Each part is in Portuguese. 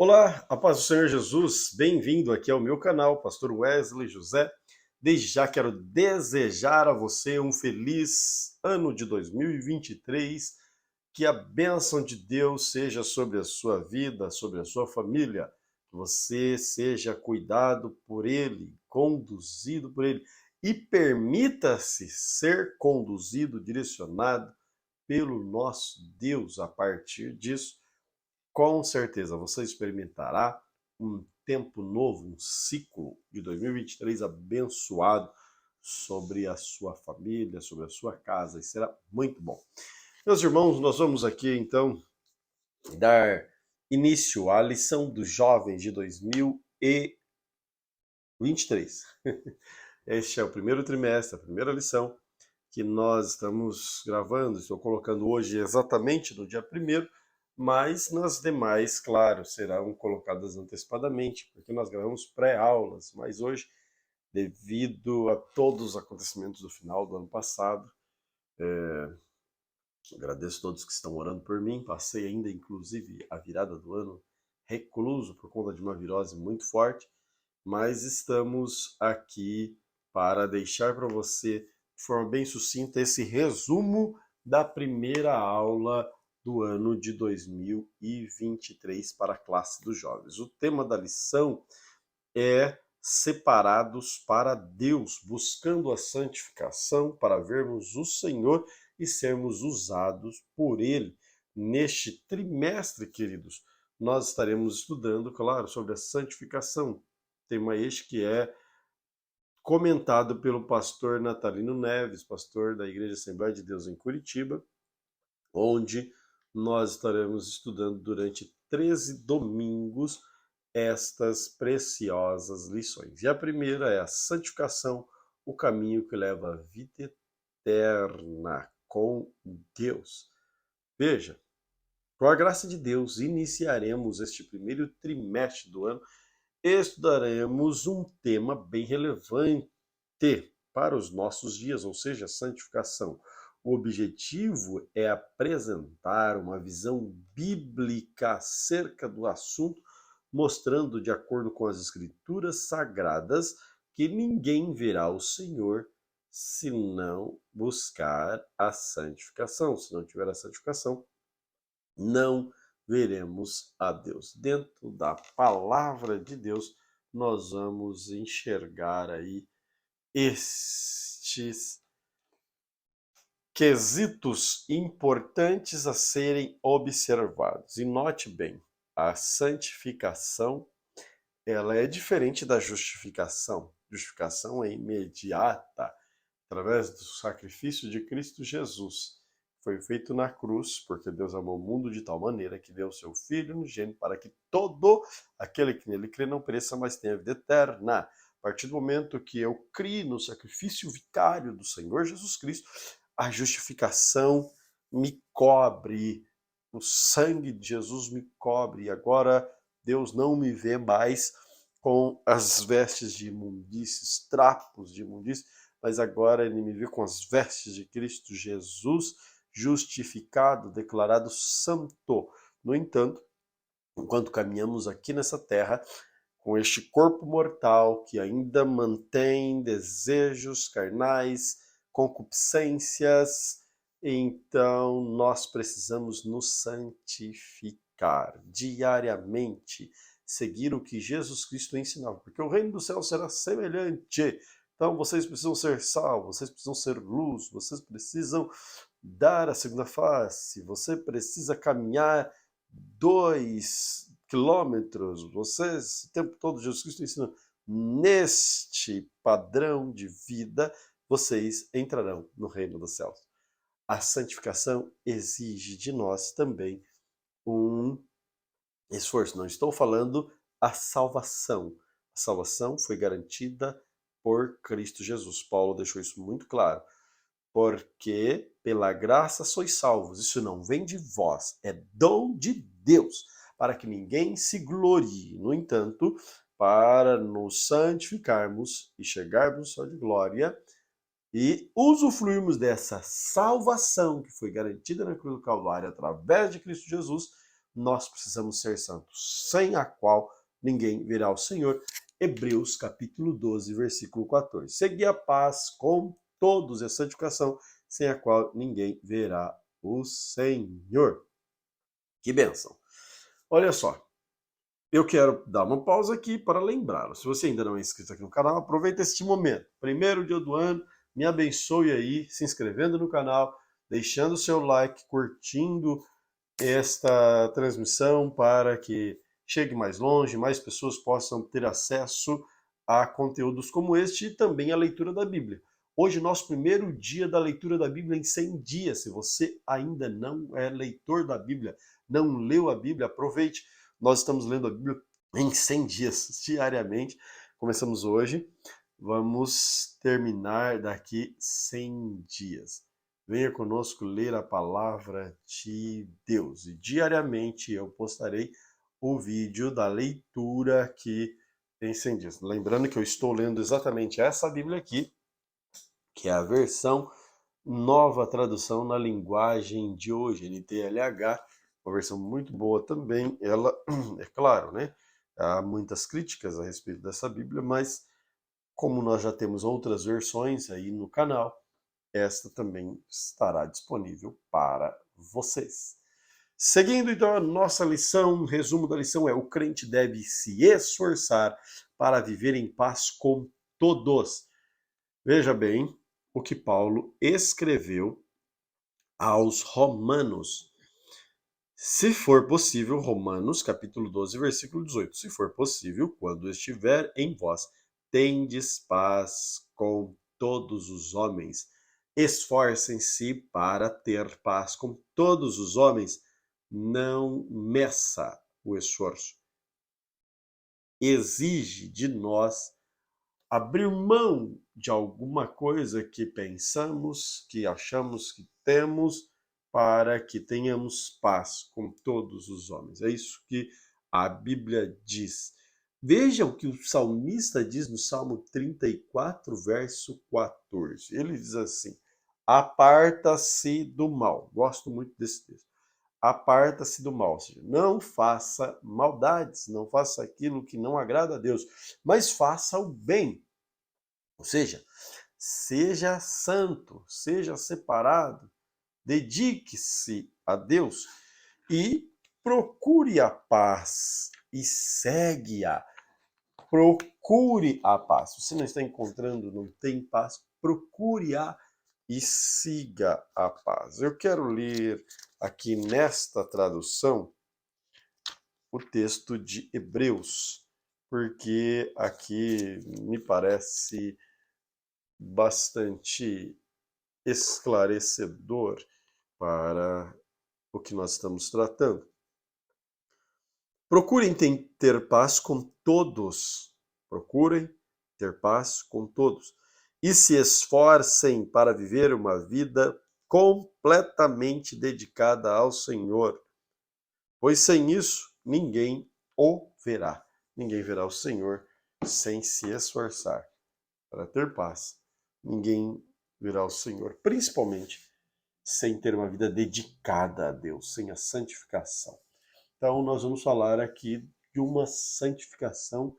Olá, a paz do Senhor Jesus, bem-vindo aqui ao meu canal, Pastor Wesley José. Desde já quero desejar a você um feliz ano de 2023, que a bênção de Deus seja sobre a sua vida, sobre a sua família, que você seja cuidado por Ele, conduzido por Ele e permita-se ser conduzido, direcionado pelo nosso Deus. A partir disso, com certeza você experimentará um tempo novo, um ciclo de 2023 abençoado sobre a sua família, sobre a sua casa, e será muito bom. Meus irmãos, nós vamos aqui então dar início à lição dos jovens de 2023. Este é o primeiro trimestre, a primeira lição que nós estamos gravando. Estou colocando hoje exatamente no dia primeiro, mas nas demais, claro, serão colocadas antecipadamente, porque nós gravamos pré-aulas, mas hoje, devido a todos os acontecimentos do final do ano passado, agradeço a todos que estão orando por mim. Passei ainda, inclusive, a virada do ano recluso por conta de uma virose muito forte, mas estamos aqui para deixar para você, de forma bem sucinta, esse resumo da primeira aula do ano de 2023 para a classe dos jovens. O tema da lição é separados para Deus, buscando a santificação para vermos o Senhor e sermos usados por Ele. Neste trimestre, queridos, nós estaremos estudando, claro, sobre a santificação, tema este que é comentado pelo pastor Natalino Neves, pastor da Igreja Assembleia de Deus em Curitiba, onde nós estaremos estudando durante 13 domingos estas preciosas lições. E a primeira é a santificação, o caminho que leva à vida eterna com Deus. Veja, com a graça de Deus, iniciaremos este primeiro trimestre do ano, estudaremos um tema bem relevante para os nossos dias, ou seja, a santificação. O objetivo é apresentar uma visão bíblica acerca do assunto, mostrando, de acordo com as Escrituras Sagradas, que ninguém verá o Senhor se não buscar a santificação. Se não tiver a santificação, não veremos a Deus. Dentro da palavra de Deus, nós vamos enxergar aí estes quesitos importantes a serem observados. E note bem, a santificação, ela é diferente da justificação. Justificação é imediata, através do sacrifício de Cristo Jesus. Foi feito na cruz, porque Deus amou o mundo de tal maneira que deu o seu Filho unigênito para que todo aquele que nele crê não pereça, mas tenha vida eterna. A partir do momento que eu crio no sacrifício vicário do Senhor Jesus Cristo, a justificação me cobre, o sangue de Jesus me cobre, e agora Deus não me vê mais com as vestes de imundícies, trapos de imundície, mas agora ele me vê com as vestes de Cristo Jesus, justificado, declarado santo. No entanto, enquanto caminhamos aqui nessa terra, com este corpo mortal que ainda mantém desejos carnais, concupiscências, então nós precisamos nos santificar diariamente, seguir o que Jesus Cristo ensinava, porque o reino do céu será semelhante. Então vocês precisam ser sal, vocês precisam ser luz, vocês precisam dar a segunda face, você precisa caminhar 2 quilômetros. Vocês, o tempo todo, Jesus Cristo ensina, neste padrão de vida, vocês entrarão no reino dos céus. A santificação exige de nós também um esforço. Não estou falando a salvação. A salvação foi garantida por Cristo Jesus. Paulo deixou isso muito claro. Porque pela graça sois salvos. Isso não vem de vós, é dom de Deus, para que ninguém se glorie. No entanto, para nos santificarmos e chegarmos ao céu de glória e usufruirmos dessa salvação que foi garantida na cruz do Calvário através de Cristo Jesus, nós precisamos ser santos, sem a qual ninguém verá o Senhor. Hebreus capítulo 12, versículo 14. Segui a paz com todos e a santificação, sem a qual ninguém verá o Senhor. Que bênção! Olha só, eu quero dar uma pausa aqui para lembrá-lo. Se você ainda não é inscrito aqui no canal, aproveita este momento. Primeiro dia do ano, me abençoe aí, se inscrevendo no canal, deixando o seu like, curtindo esta transmissão para que chegue mais longe, mais pessoas possam ter acesso a conteúdos como este e também a leitura da Bíblia. Hoje, nosso primeiro dia da leitura da Bíblia em 100 dias. Se você ainda não é leitor da Bíblia, não leu a Bíblia, aproveite. Nós estamos lendo a Bíblia em 100 dias, diariamente. Começamos hoje, vamos terminar daqui 100 dias. Venha conosco ler a palavra de Deus. E diariamente eu postarei o vídeo da leitura aqui em 100 dias. Lembrando que eu estou lendo exatamente essa Bíblia aqui, que é a versão nova tradução na linguagem de hoje, NTLH, uma versão muito boa também. Ela, é claro, né? Há muitas críticas a respeito dessa Bíblia, mas como nós já temos outras versões aí no canal, esta também estará disponível para vocês. Seguindo então a nossa lição, o resumo da lição é: o crente deve se esforçar para viver em paz com todos. Veja bem o que Paulo escreveu aos Romanos. Se for possível, Romanos capítulo 12, versículo 18. Se for possível, quando estiver em vós, tendes paz com todos os homens. Esforcem-se para ter paz com todos os homens. Não meça o esforço. Exige de nós abrir mão de alguma coisa que pensamos, que achamos que temos, para que tenhamos paz com todos os homens. É isso que a Bíblia diz. Veja o que o salmista diz no Salmo 34, verso 14. Ele diz assim: aparta-se do mal. Gosto muito desse texto. Aparta-se do mal, ou seja, não faça maldades, não faça aquilo que não agrada a Deus, mas faça o bem. Ou seja, seja santo, seja separado, dedique-se a Deus e procure a paz e segue-a. Procure a paz. Se você não está encontrando, não tem paz, procure-a e siga a paz. Eu quero ler aqui nesta tradução o texto de Hebreus, porque aqui me parece bastante esclarecedor para o que nós estamos tratando. Procurem ter paz com todos. Procurem ter paz com todos. E se esforcem para viver uma vida completamente dedicada ao Senhor. Pois sem isso, ninguém o verá. Ninguém verá o Senhor sem se esforçar para ter paz. Ninguém verá o Senhor, principalmente sem ter uma vida dedicada a Deus, sem a santificação. Então, nós vamos falar aqui de uma santificação,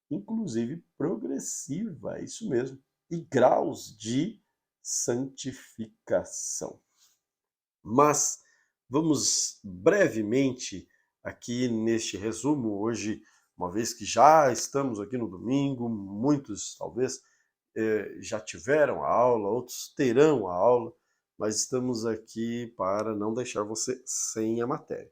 inclusive progressiva, é isso mesmo, e graus de santificação. Mas vamos brevemente aqui neste resumo, hoje, uma vez que já estamos aqui no domingo, muitos talvez já tiveram a aula, outros terão a aula, mas estamos aqui para não deixar você sem a matéria.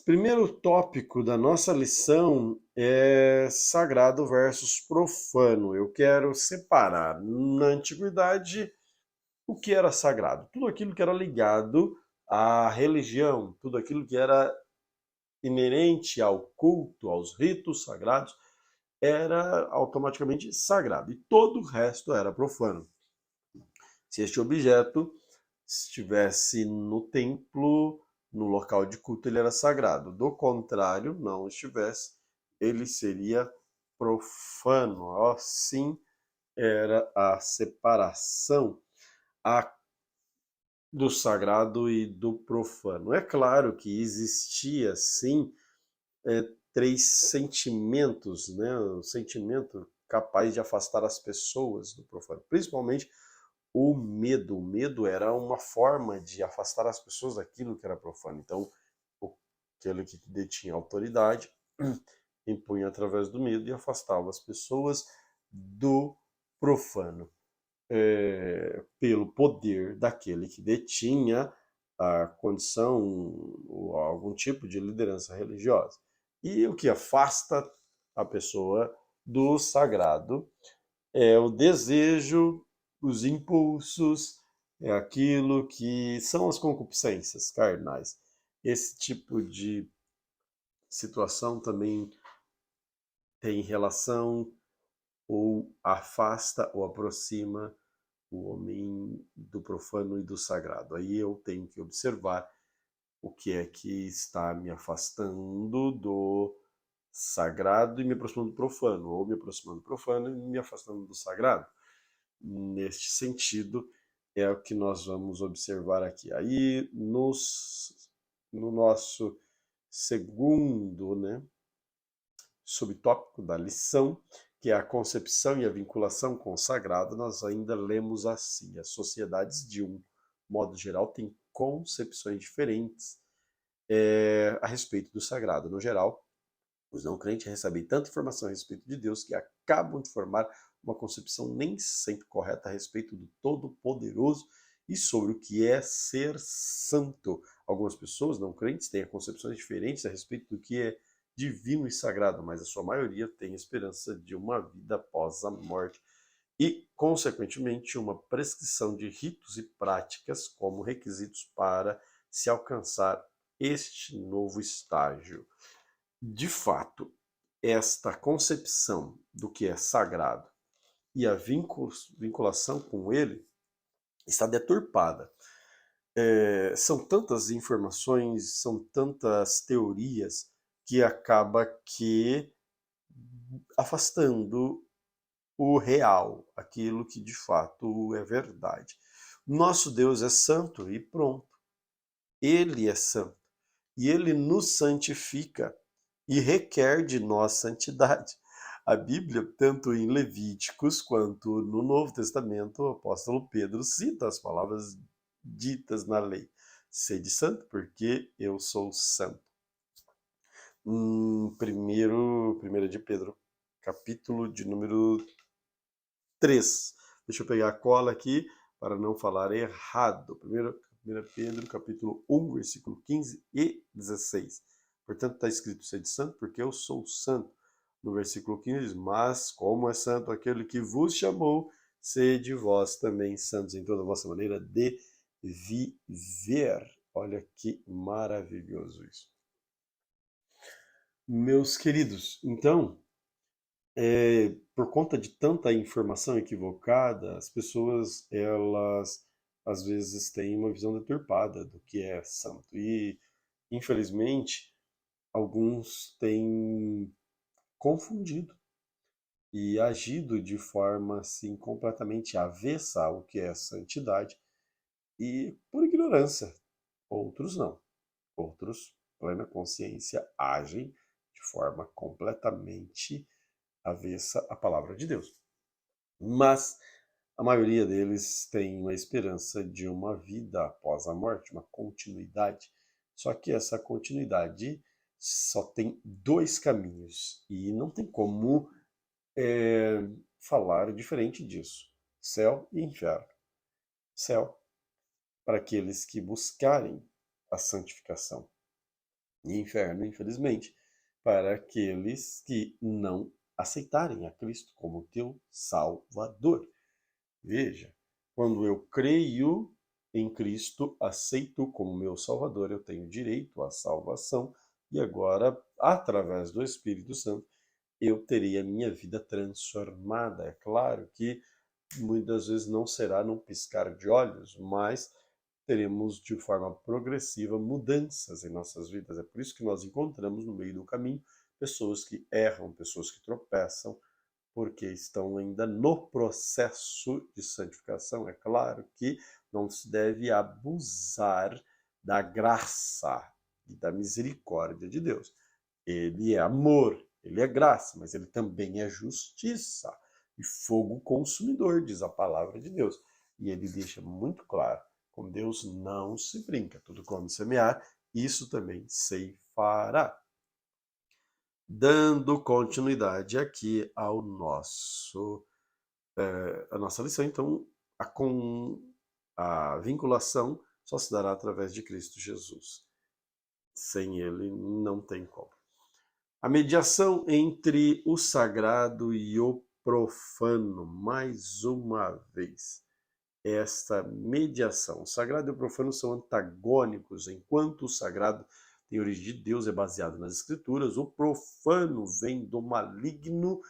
Primeiro tópico da nossa lição é sagrado versus profano. Eu quero separar na antiguidade o que era sagrado, tudo aquilo que era ligado à religião, tudo aquilo que era inerente ao culto, aos ritos sagrados, era automaticamente sagrado, e todo o resto era profano. Se este objeto estivesse no templo, no local de culto, ele era sagrado. Do contrário, não estivesse, ele seria profano. Assim era a separação. A do sagrado e do profano. É claro que existia, sim, três sentimentos, né? O sentimento capaz de afastar as pessoas do profano, principalmente o medo. O medo era uma forma de afastar as pessoas daquilo que era profano. Então, aquele que detinha autoridade impunha através do medo e afastava as pessoas do profano, pelo poder daquele que detinha a condição ou algum tipo de liderança religiosa. E o que afasta a pessoa do sagrado é o desejo, os impulsos, é aquilo que são as concupiscências carnais. Esse tipo de situação também tem relação ou afasta ou aproxima o homem do profano e do sagrado. Aí eu tenho que observar o que é que está me afastando do sagrado e me aproximando do profano, ou me aproximando do profano e me afastando do sagrado. Neste sentido, é o que nós vamos observar aqui. Aí, no nosso segundo, né, subtópico da lição, que é a concepção e a vinculação com o sagrado, nós ainda lemos assim: as sociedades, de um modo geral, têm concepções diferentes a respeito do sagrado. No geral, os não crentes recebem tanta informação a respeito de Deus que acabam de formar uma concepção nem sempre correta a respeito do Todo-Poderoso e sobre o que é ser santo. Algumas pessoas não crentes têm concepções diferentes a respeito do que é divino e sagrado, mas a sua maioria tem esperança de uma vida após a morte e, consequentemente, uma prescrição de ritos e práticas como requisitos para se alcançar este novo estágio. De fato, esta concepção do que é sagrado e a vinculação com ele está deturpada. São tantas informações, são tantas teorias que acaba que afastando o real, aquilo que de fato é verdade. Nosso Deus é santo e pronto. Ele é santo e ele nos santifica e requer de nós santidade. A Bíblia, tanto em Levíticos quanto no Novo Testamento, o apóstolo Pedro cita as palavras ditas na lei. Sede santo, porque eu sou santo. Primeira de Pedro, capítulo de número 3. Deixa eu pegar a cola aqui para não falar errado. 1 Pedro, capítulo 1, versículo 15 e 16. Portanto, está escrito: sede santo, porque eu sou santo. No versículo 15 diz: mas como é santo aquele que vos chamou, sede vós também santos em toda a vossa maneira de viver. Olha que maravilhoso isso. Meus queridos, então, por conta de tanta informação equivocada, as pessoas, elas às vezes têm uma visão deturpada do que é santo. E, infelizmente, alguns têm confundido e agido de forma assim completamente avessa ao que é santidade e por ignorância. Outros não. Outros, plena consciência, agem de forma completamente avessa à palavra de Deus. Mas a maioria deles tem uma esperança de uma vida após a morte, uma continuidade. Só que essa continuidade só tem dois caminhos e não tem como falar diferente disso: céu e inferno. Céu para aqueles que buscarem a santificação, e inferno, infelizmente, para aqueles que não aceitarem a Cristo como teu Salvador. Veja, quando eu creio em Cristo, aceito como meu Salvador, eu tenho direito à salvação e agora, através do Espírito Santo, eu terei a minha vida transformada. É claro que muitas vezes não será num piscar de olhos, mas teremos de forma progressiva mudanças em nossas vidas. É por isso que nós encontramos no meio do caminho pessoas que erram, pessoas que tropeçam, porque estão ainda no processo de santificação. É claro que não se deve abusar da graça e da misericórdia de Deus. Ele é amor, ele é graça, mas ele também é justiça e fogo consumidor, diz a palavra de Deus. E ele deixa muito claro, com Deus não se brinca, tudo como semear, isso também ceifará. Dando continuidade aqui ao a nossa lição, então a vinculação só se dará através de Cristo Jesus. Sem ele não tem como. A mediação entre o sagrado e o profano, mais uma vez. Esta mediação. O sagrado e o profano são antagônicos, enquanto o sagrado tem origem de Deus, é baseado nas Escrituras, o profano vem do maligno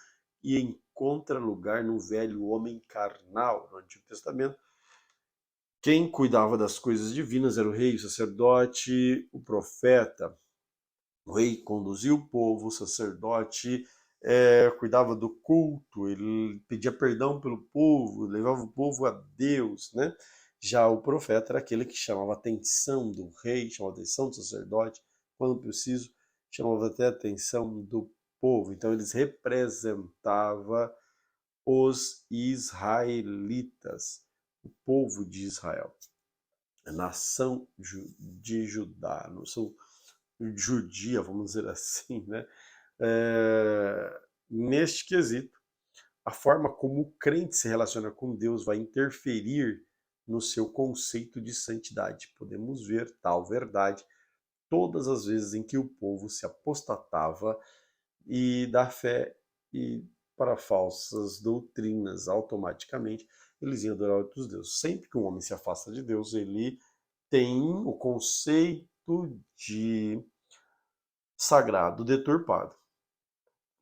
e encontra lugar no velho homem carnal, no Antigo Testamento. Quem cuidava das coisas divinas era o rei, o sacerdote, o profeta. O rei conduzia o povo, o sacerdote cuidava do culto, ele pedia perdão pelo povo, levava o povo a Deus, né? Já o profeta era aquele que chamava a atenção do rei, chamava a atenção do sacerdote, quando preciso, chamava até a atenção do povo. Então eles representavam os israelitas, o povo de Israel, a nação de Judá, a nação judia, vamos dizer assim, né? Neste quesito, a forma como o crente se relaciona com Deus vai interferir no seu conceito de santidade. Podemos ver tal verdade todas as vezes em que o povo se apostatava e da fé e para falsas doutrinas, automaticamente eles iam adorar outros deuses. Sempre que um homem se afasta de Deus, ele tem o conceito de sagrado deturpado.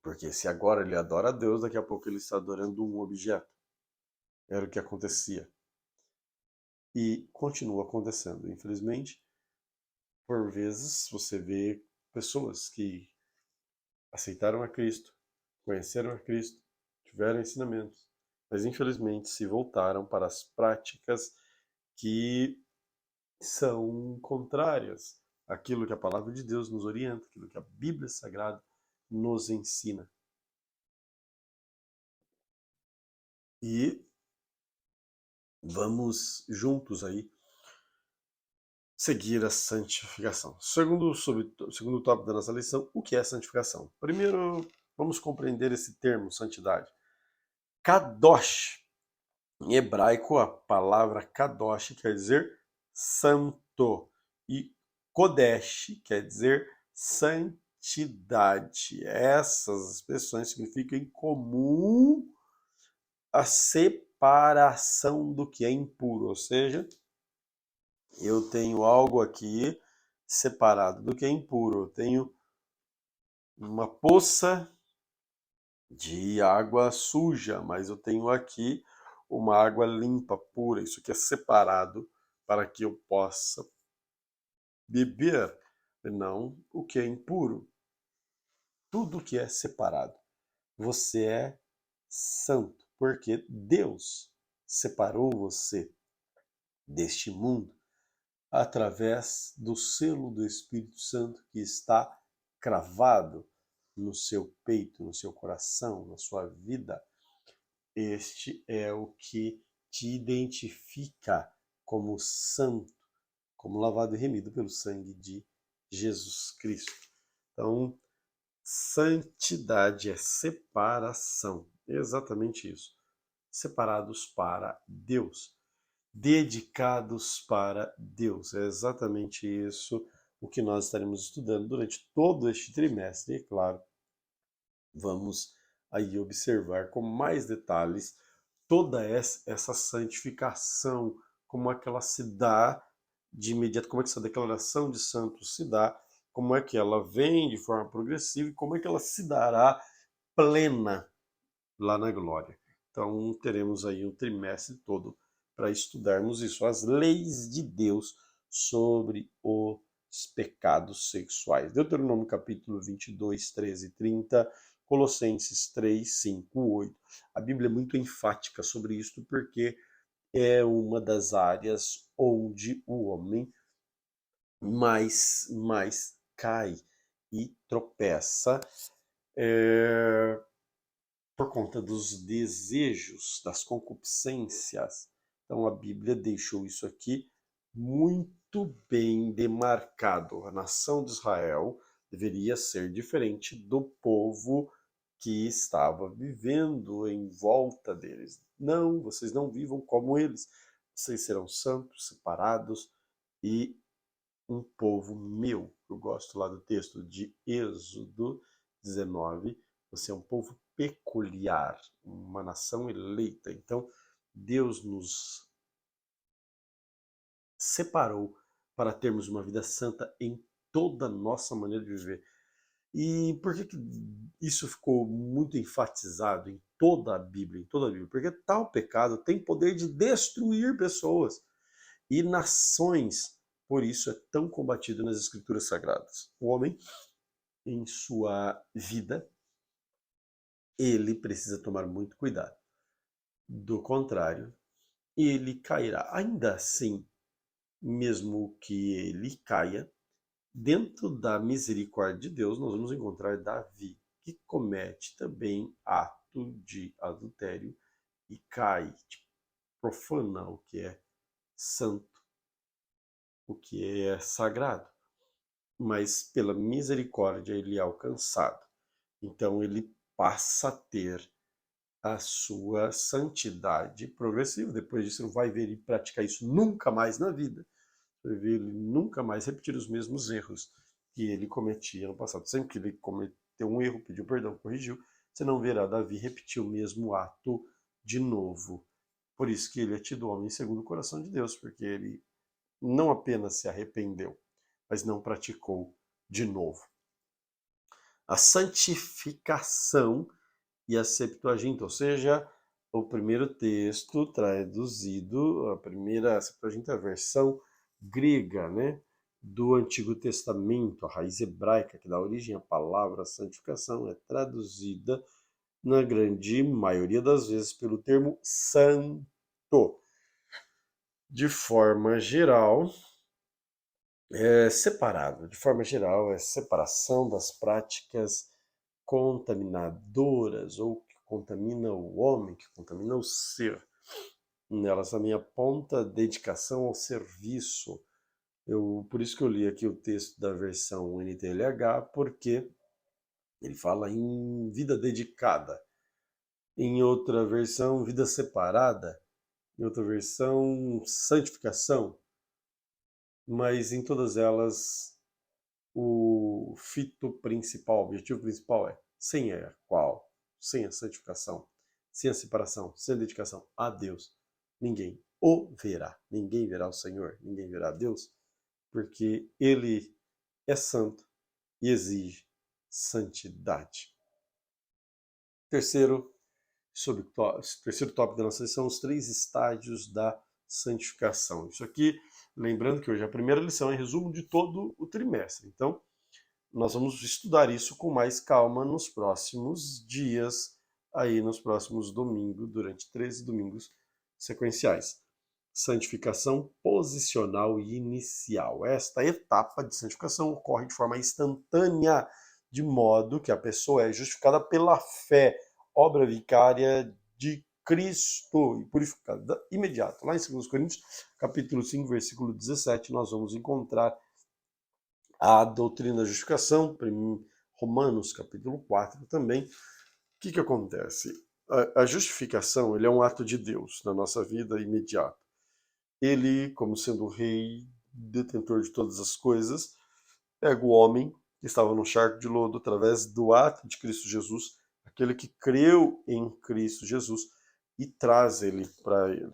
Porque se agora ele adora a Deus, daqui a pouco ele está adorando um objeto. Era o que acontecia. E continua acontecendo. Infelizmente, por vezes você vê pessoas que aceitaram a Cristo, conheceram a Cristo, tiveram ensinamentos, mas infelizmente se voltaram para as práticas que são contrárias àquilo que a palavra de Deus nos orienta, aquilo que a Bíblia Sagrada nos ensina. E vamos juntos aí seguir a santificação. Segundo tópico da nossa lição, o que é santificação? Primeiro, vamos compreender esse termo, santidade. Kadosh. Em hebraico, a palavra Kadosh quer dizer santo. E Kodesh quer dizer santidade. Essas expressões significam em comum a separação do que é impuro, ou seja, eu tenho algo aqui separado do que é impuro. Eu tenho uma poça de água suja, mas eu tenho aqui uma água limpa, pura. Isso aqui é separado para que eu possa beber, não o que é impuro. Tudo que é separado. Você é santo, porque Deus separou você deste mundo através do selo do Espírito Santo que está cravado no seu peito, no seu coração, na sua vida. Este é o que te identifica como santo, como lavado e remido pelo sangue de Jesus Cristo. Então, santidade é separação, é exatamente isso. Separados para Deus, dedicados para Deus. É exatamente isso o que nós estaremos estudando durante todo este trimestre. E, claro, vamos aí observar com mais detalhes toda essa santificação, como é que ela se dá de imediato, como é que essa declaração de santo se dá, como é que ela vem de forma progressiva e como é que ela se dará plena lá na glória. Então teremos aí um trimestre todo para estudarmos isso, as leis de Deus sobre os pecados sexuais. Deuteronômio capítulo 22, 13 e 30, Colossenses 3, 5, 8. A Bíblia é muito enfática sobre isso porque é uma das áreas onde o homem mais cai e tropeça por conta dos desejos, das concupiscências. Então a Bíblia deixou isso aqui muito bem demarcado. A nação de Israel deveria ser diferente do povo que estava vivendo em volta deles. Não, vocês não vivam como eles. Vocês serão santos, separados e um povo meu. Eu gosto lá do texto de Êxodo 19. Você é um povo peculiar, uma nação eleita. Então, Deus nos separou para termos uma vida santa em toda a nossa maneira de viver. E por que isso ficou muito enfatizado em toda a Bíblia, em toda a Bíblia? Porque tal pecado tem poder de destruir pessoas e nações. Por isso é tão combatido nas Escrituras Sagradas. O homem, em sua vida, ele precisa tomar muito cuidado. Do contrário, ele cairá. Ainda assim, mesmo que ele caia, dentro da misericórdia de Deus, nós vamos encontrar Davi, que comete também ato de adultério e cai, profana o que é santo, o que é sagrado. Mas pela misericórdia ele é alcançado. Então ele passa a ter a sua santidade progressiva. Depois disso, não vai ver ele praticar isso nunca mais na vida. Vai ver ele nunca mais repetir os mesmos erros que ele cometia no passado. Sempre que ele cometeu um erro, pediu perdão, corrigiu, você não verá Davi repetir o mesmo ato de novo. Por isso que ele é tido homem segundo o coração de Deus, porque ele não apenas se arrependeu, mas não praticou de novo. A santificação e a Septuaginta, ou seja, o primeiro texto traduzido, a primeira Septuaginta, a versão grega, né, do Antigo Testamento, a raiz hebraica que dá origem à palavra santificação, é traduzida na grande maioria das vezes pelo termo santo. De forma geral, é separado. De forma geral, é separação das práticas contaminadoras ou que contamina o homem, que contamina o ser. Nelas também aponta dedicação ao serviço. Por isso que eu li aqui o texto da versão NTLH, porque ele fala em vida dedicada. Em outra versão, vida separada. Em outra versão, santificação. Mas em todas elas, o fito principal, o objetivo principal é sem a qual, sem a santificação, sem a separação, sem a dedicação a Deus, ninguém o verá. Ninguém verá o Senhor, ninguém verá Deus, porque Ele é santo e exige santidade. Terceiro tópico da nossa lição, os 3 estágios da santificação. Isso aqui, lembrando que hoje a primeira lição é resumo de todo o trimestre. Então, nós vamos estudar isso com mais calma nos próximos dias, aí nos próximos domingos, durante 13 domingos sequenciais. Santificação posicional e inicial. Esta etapa de santificação ocorre de forma instantânea, de modo que a pessoa é justificada pela fé, obra vicária de Cristo e purificada imediato. Lá em 2 Coríntios, capítulo 5, versículo 17, nós vamos encontrar a doutrina da justificação, Romanos capítulo 4 também. O que acontece? A justificação ele é um ato de Deus na nossa vida imediata. Ele, como sendo o rei, detentor de todas as coisas, pega o homem que estava no charco de lodo através do ato de Cristo Jesus, aquele que creu em Cristo Jesus, e traz ele para ele.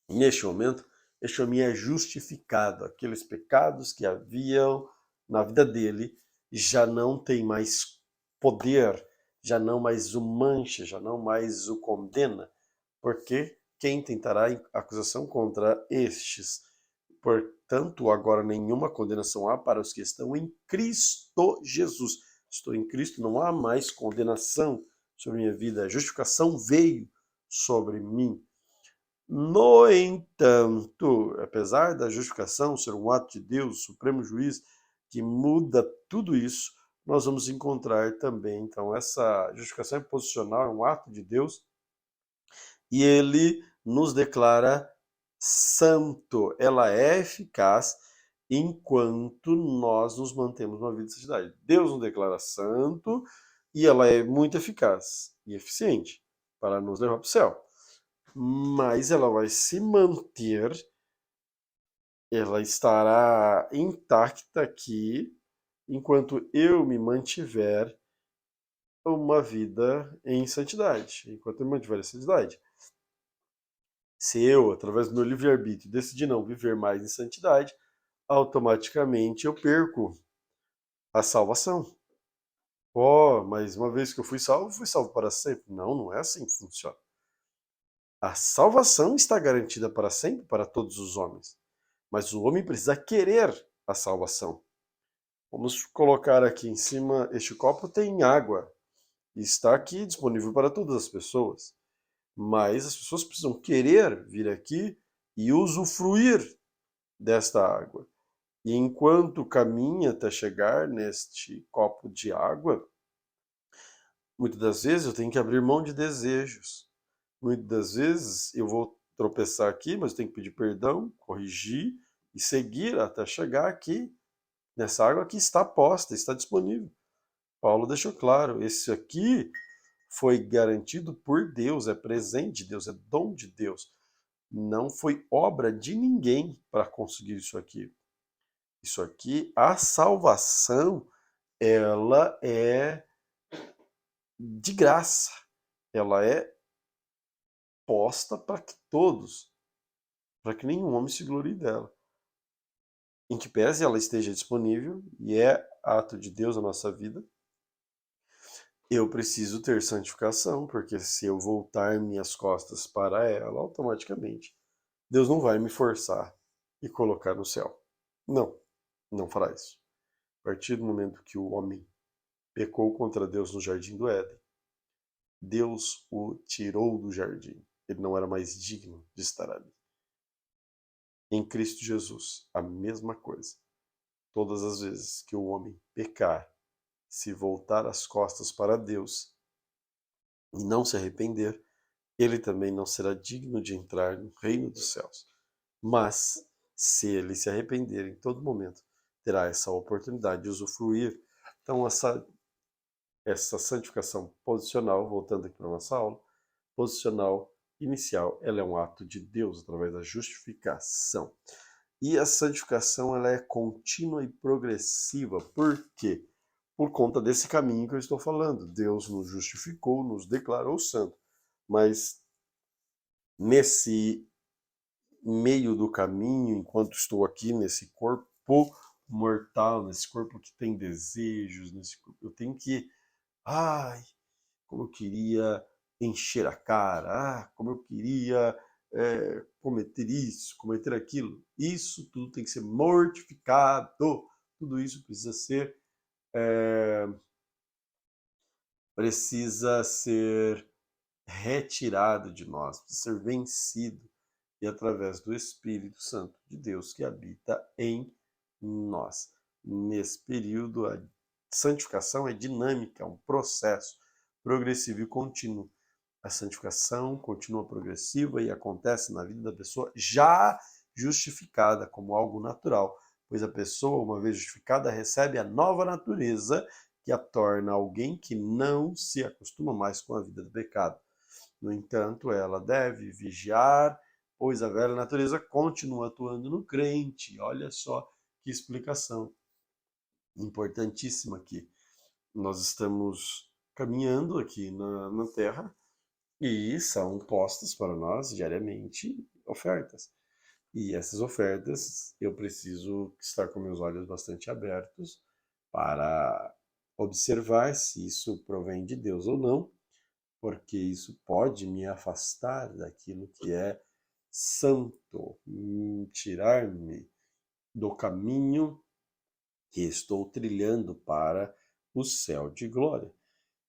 Neste momento, este homem é justificado. Aqueles pecados que haviam na vida dele já não tem mais poder, já não mais o mancha, já não mais o condena, porque quem tentará acusação contra estes? Portanto, agora nenhuma condenação há para os que estão em Cristo Jesus. Estou em Cristo, não há mais condenação sobre minha vida. A justificação veio sobre mim. No entanto, apesar da justificação ser um ato de Deus, o Supremo Juiz, que muda tudo isso, nós vamos encontrar também, então, essa justificação é posicional, é um ato de Deus, e ele nos declara santo. Ela é eficaz enquanto nós nos mantemos numa vida de santidade. Deus nos declara santo e ela é muito eficaz e eficiente para nos levar para o céu. Mas ela vai se manter, ela estará intacta aqui enquanto eu me mantiver uma vida em santidade, enquanto eu me mantiver em santidade. Se eu, através do meu livre-arbítrio, decidir não viver mais em santidade, automaticamente eu perco a salvação. Oh, mas uma vez que eu fui salvo para sempre. Não, não é assim que funciona. A salvação está garantida para sempre para todos os homens. Mas o homem precisa querer a salvação. Vamos colocar aqui em cima, este copo tem água. E está aqui disponível para todas as pessoas. Mas as pessoas precisam querer vir aqui e usufruir desta água. E enquanto caminha até chegar neste copo de água, muitas das vezes eu tenho que abrir mão de desejos. Muitas das vezes eu vou tropeçar aqui, mas eu tenho que pedir perdão, corrigir e seguir até chegar aqui, nessa água que está posta, está disponível. Paulo deixou claro, esse aqui foi garantido por Deus, é presente de Deus, é dom de Deus. Não foi obra de ninguém para conseguir isso aqui. Isso aqui, a salvação, ela é de graça. Ela é posta para que todos, para que nenhum homem se glorie dela. Em que pese ela esteja disponível, e é ato de Deus na nossa vida, eu preciso ter santificação, porque se eu voltar minhas costas para ela, automaticamente, Deus não vai me forçar e colocar no céu. Não, não fará isso. A partir do momento que o homem pecou contra Deus no jardim do Éden, Deus o tirou do jardim. Ele não era mais digno de estar ali. Em Cristo Jesus, a mesma coisa. Todas as vezes que o homem pecar, se voltar as costas para Deus e não se arrepender, ele também não será digno de entrar no reino dos céus. Mas, se ele se arrepender em todo momento, terá essa oportunidade de usufruir. Então, essa santificação posicional, voltando aqui para a nossa aula, posicional inicial, ela é um ato de Deus através da justificação. E a santificação ela é contínua e progressiva. Por quê? Por conta desse caminho que eu estou falando. Deus nos justificou, nos declarou santo. Mas nesse meio do caminho, enquanto estou aqui nesse corpo mortal, nesse corpo que tem desejos, eu tenho que, ai, como eu queria encher a cara, como eu queria cometer isso, cometer aquilo. Isso tudo tem que ser mortificado. Tudo isso precisa ser retirado de nós, precisa ser vencido. E através do Espírito Santo de Deus que habita em nós. Nesse período, a santificação é dinâmica, é um processo progressivo e contínuo. A santificação continua progressiva e acontece na vida da pessoa já justificada como algo natural, pois a pessoa, uma vez justificada, recebe a nova natureza que a torna alguém que não se acostuma mais com a vida do pecado. No entanto, ela deve vigiar, pois a velha natureza continua atuando no crente. Olha só que explicação importantíssima aqui. Nós estamos caminhando aqui na Terra e são postas para nós diariamente ofertas. E essas ofertas eu preciso estar com meus olhos bastante abertos para observar se isso provém de Deus ou não, porque isso pode me afastar daquilo que é santo, tirar-me do caminho que estou trilhando para o céu de glória.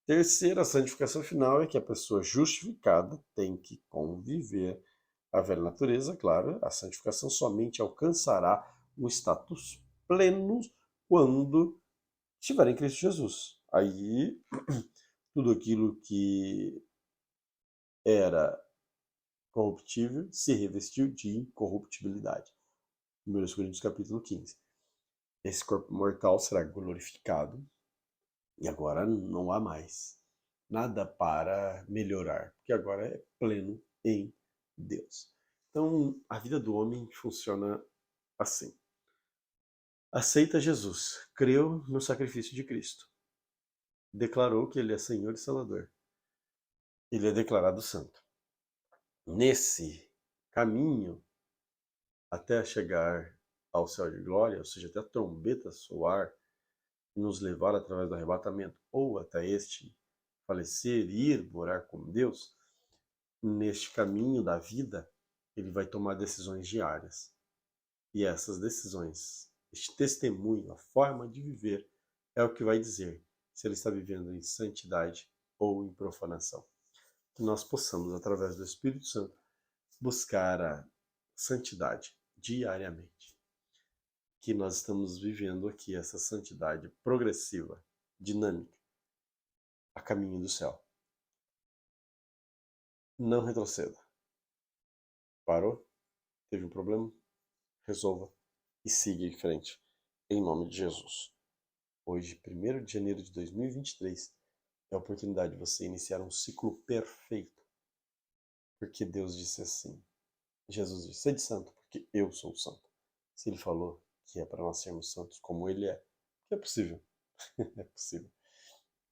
Terceira, a santificação final é que a pessoa justificada tem que conviver a velha natureza, claro, a santificação somente alcançará o status pleno quando estiver em Cristo Jesus. Aí, tudo aquilo que era corruptível se revestiu de incorruptibilidade. 1 Coríntios capítulo 15. Esse corpo mortal será glorificado e agora não há mais nada para melhorar, porque agora é pleno em Deus. Então, a vida do homem funciona assim. Aceita Jesus, creu no sacrifício de Cristo, declarou que ele é Senhor e Salvador. Ele é declarado santo. Nesse caminho até chegar ao céu de glória, ou seja, até a trombeta soar e nos levar através do arrebatamento, ou até este falecer e ir morar com Deus, neste caminho da vida, ele vai tomar decisões diárias. E essas decisões, este testemunho, a forma de viver, é o que vai dizer se ele está vivendo em santidade ou em profanação. Que nós possamos, através do Espírito Santo, buscar a santidade diariamente. Que nós estamos vivendo aqui essa santidade progressiva, dinâmica, a caminho do céu. Não retroceda. Parou? Teve um problema? Resolva e siga em frente, em nome de Jesus. Hoje, 1º de janeiro de 2023, é a oportunidade de você iniciar um ciclo perfeito. Porque Deus disse assim. Jesus disse, sede santo, porque eu sou santo. Se ele falou que é para nós sermos santos como ele é, que é possível. É possível.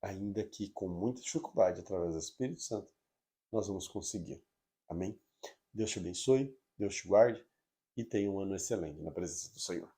Ainda que com muita dificuldade, através do Espírito Santo, nós vamos conseguir. Amém? Deus te abençoe, Deus te guarde e tenha um ano excelente na presença do Senhor.